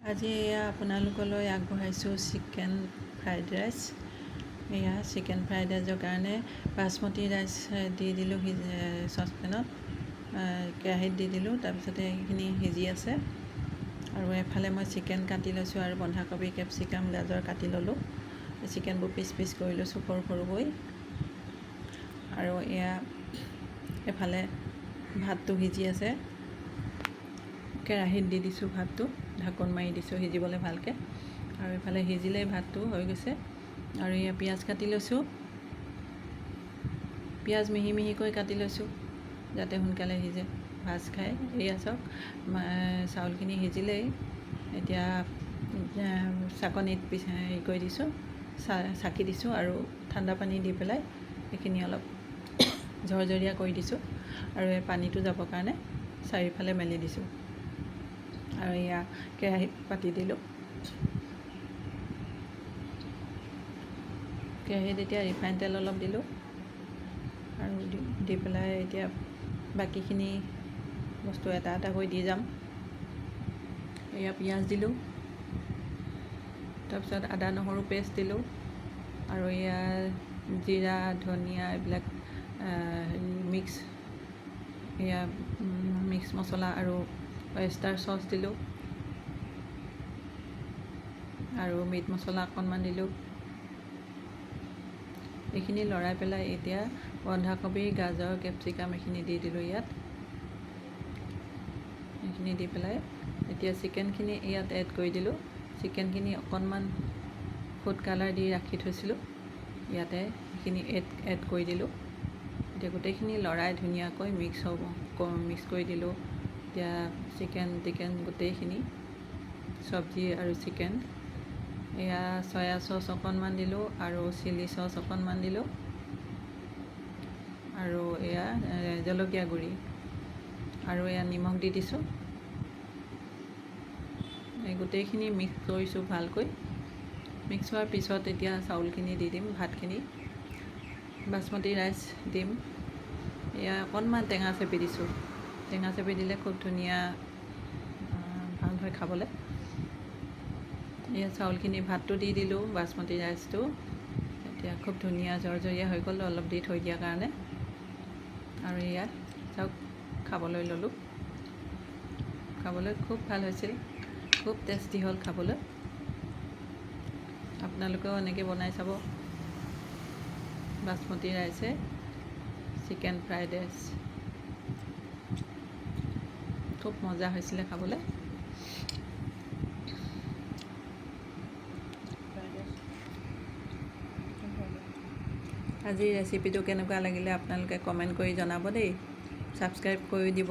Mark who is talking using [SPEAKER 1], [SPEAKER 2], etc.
[SPEAKER 1] আজি এয়া আপোনালোকলৈ আগবঢ়াইছোঁ চিকেন ফ্ৰাইড ৰাইচ। এয়া চিকেন ফ্ৰাইড ৰাইচৰ কাৰণে বাসমতি ৰাইচ দি দিলোঁ চচপেনত, কেৰাহীত দি দিলোঁ। তাৰপিছতে এইখিনি সিজি আছে আৰু এফালে মই চিকেন কাটি লৈছোঁ আৰু বন্ধাকবি, কেপচিকাম, গাজৰ কাটি ল'লোঁ। চিকেনবোৰ পিচ পিচ কৰি লৈছোঁ সৰু সৰুকৈ। আৰু এয়া এফালে ভাতটো সিজি আছে, কেৰাহীত দি দিছোঁ ভাতটো, ঢাকোন মাৰি দিছোঁ সিজিবলৈ ভালকৈ। আৰু এইফালে সিজিলেই ভাতটো হৈ গৈছে। আৰু এয়া পিঁয়াজ কাটি লৈছোঁ, পিঁয়াজ মিহি মিহিকৈ কাটি লৈছোঁ যাতে সোনকালে সিজে, ভাজ খাই। এয়া চাওক, চাউলখিনি সিজিলেই। এতিয়া চাকনিত হেৰি কৰি দিছোঁ, চাকি দিছোঁ আৰু ঠাণ্ডা পানী দি পেলাই এইখিনি অলপ ঝৰঝৰীয়া কৰি দিছোঁ। আৰু এই পানীটো যাবৰ কাৰণে চাৰিওফালে মেলি দিছোঁ। আৰু এয়া কেৰাহীত পাতি দিলোঁ। কেৰাহীত এতিয়া ৰিফাইন তেল অলপ দিলোঁ আৰু দি পেলাই এতিয়া বাকীখিনি বস্তু এটা এটাকৈ দি যাম। এয়া পিঁয়াজ দিলোঁ, তাৰপিছত আদা নহৰু পেষ্ট দিলোঁ, আৰু এয়া জিৰা ধনিয়া এইবিলাক মিক্স মছলা আৰু অয়েষ্টাৰ চচ দিলোঁ, আৰু মিট মছলা অকণমান দিলোঁ। এইখিনি লৰাই পেলাই এতিয়া বন্ধাকবি, গাজৰ, কেপচিকাম এইখিনি দি দিলোঁ ইয়াত। এইখিনি দি পেলাই এতিয়া চিকেনখিনি ইয়াত এড কৰি দিলোঁ। চিকেনখিনি অকণমান ফুড কালাৰ দি ৰাখি থৈছিলোঁ, ইয়াতে সেইখিনি এড কৰি দিলোঁ। এতিয়া গোটেইখিনি লৰাই ধুনীয়াকৈ মিক্স কৰি দিলোঁ। এতিয়া চিকেন গোটেইখিনি চব্জি আৰু চিকেন। এয়া চয়া চচ অকণমান দিলোঁ আৰু চিলি চচ অকণমান দিলোঁ, আৰু এয়া জলকীয়া গুড়ি, আৰু এয়া নিমখ দি দিছোঁ। এই গোটেইখিনি মিক্স কৰিছোঁ ভালকৈ। মিক্স হোৱাৰ পিছত এতিয়া চাউলখিনি দি দিম, ভাতখিনি বাসমতি ৰাইচ দিম। এয়া অকণমান টেঙা চেপি দিছোঁ, টেঙা চেপি দিলে খুব ধুনীয়া ভাল হয় খাবলৈ। এয়া চাউলখিনি, ভাতটো দি দিলোঁ, বাসমতি ৰাইচটো এতিয়া খুব ধুনীয়া ঝৰঝৰীয়া হৈ গ'ল অলপ দি থৈ দিয়াৰ কাৰণে। আৰু ইয়াত চাওক, খাবলৈ ল'লোঁ। খাবলৈ খুব ভাল হৈছিল, খুব টেষ্টি হ'ল খাবলৈ। আপোনালোকেও এনেকৈ বনাই চাব, বাসমতি ৰাইচে চিকেন ফ্ৰাইড ৰাইচ। খুব মজা হৈছিলে খাবলৈ। আজিৰ ৰেচিপিটো কেনেকুৱা লাগিলে আপোনালোকে কমেণ্ট কৰি জনাব দেই। ছাবস্ক্ৰাইব কৰি দিব।